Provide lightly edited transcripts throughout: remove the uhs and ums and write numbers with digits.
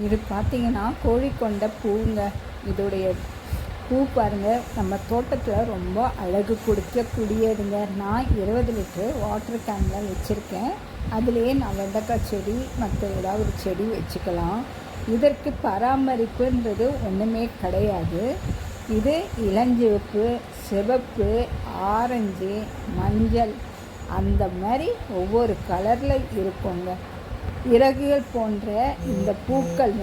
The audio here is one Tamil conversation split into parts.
இது பார்த்திங்கன்னா கோழிக்கொண்ட பூங்க. இதோடைய பூ பாருங்கள், நம்ம தோட்டத்தில் ரொம்ப அழகு கொடுக்கக்கூடியதுங்க. நான் 20 லிட்டரு வாட்டர் கேனில் வச்சுருக்கேன். அதுலேயே நான் வெண்டைக்காய் செடி மற்ற ஏதாவது ஒரு செடி வச்சுக்கலாம். இதற்கு பராமரிப்புன்றது ஒன்றுமே கிடையாது. இது இளஞ்சிவப்பு, சிவப்பு, ஆரஞ்சு, மஞ்சள் அந்த மாதிரி ஒவ்வொரு கலரில் இருக்குங்க. இறகுகள் போன்ற இந்த பூக்கள்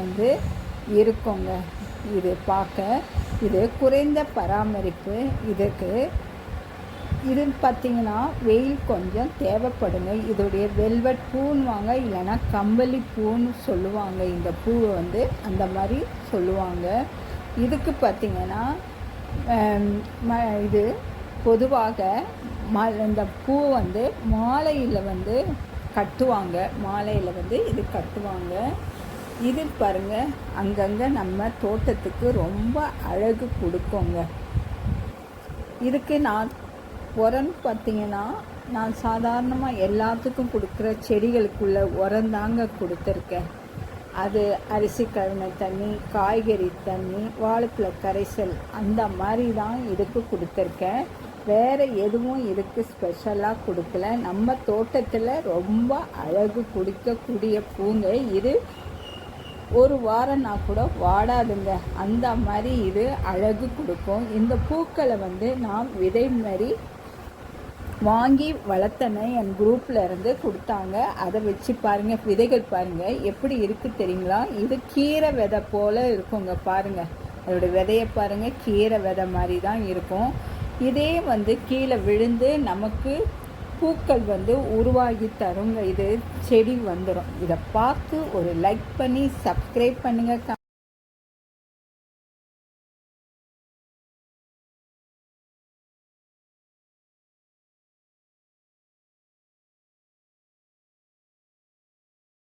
இருக்குங்க. இது பார்க்க இது குறைந்த பராமரிப்பு. இது பார்த்திங்கன்னா வெயில் கொஞ்சம் தேவைப்படுங்க. இதோடைய வெல்வெட் பூன்னுவாங்க, இல்லைன்னா கம்பளி பூன்னு சொல்லுவாங்க. இந்த பூவை அந்த மாதிரி சொல்லுவாங்க. இதுக்கு பார்த்திங்கன்னா இது பொதுவாக இந்த பூ மாலையில் கட்டுவாங்க. மாலையில் இது கட்டுவாங்க. இது பாருங்கள், அங்கங்கே நம்ம தோட்டத்துக்கு ரொம்ப அழகு கொடுக்குங்க. இதுக்கு நான் உரம்னு பார்த்திங்கன்னா, நான் சாதாரணமாக எல்லாத்துக்கும் கொடுக்குற செடிகளுக்குள்ள உரம் தாங்க கொடுத்துருக்கேன். அது அரிசி கழுவின தண்ணி, காய்கறி தண்ணி, வாழைப்பழ கரைசல் அந்த மாதிரி தான் இதுக்கு கொடுத்துருக்கேன். வேறு எதுவும் இதுக்கு ஸ்பெஷலாக கொடுக்கல. நம்ம தோட்டத்தில் ரொம்ப அழகு கொடுக்கக்கூடிய பூங்க. இது ஒரு வாரம்னா கூட வாடாதுங்க. அந்த மாதிரி இது அழகு கொடுக்கும். இந்த பூக்களை நான் விதை மாதிரி வாங்கி வளர்த்தனை. என் குரூப்பில் இருந்து கொடுத்தாங்க. அதை வச்சு பாருங்கள், விதைகள் பாருங்கள் எப்படி இருக்குது தெரியுங்களா? இது கீரை விதை போல் இருக்குங்க. பாருங்கள், அதோடய விதையை பாருங்கள், கீரை விதை மாதிரி தான் இருக்கும். இதே கீழே விழுந்து நமக்கு பூக்கள் உருவாகி தருங்க. இது செடி வந்துடும். இதை பார்த்து ஒரு லைக் பண்ணி சப்ஸ்கிரைப் பண்ணுங்கள்.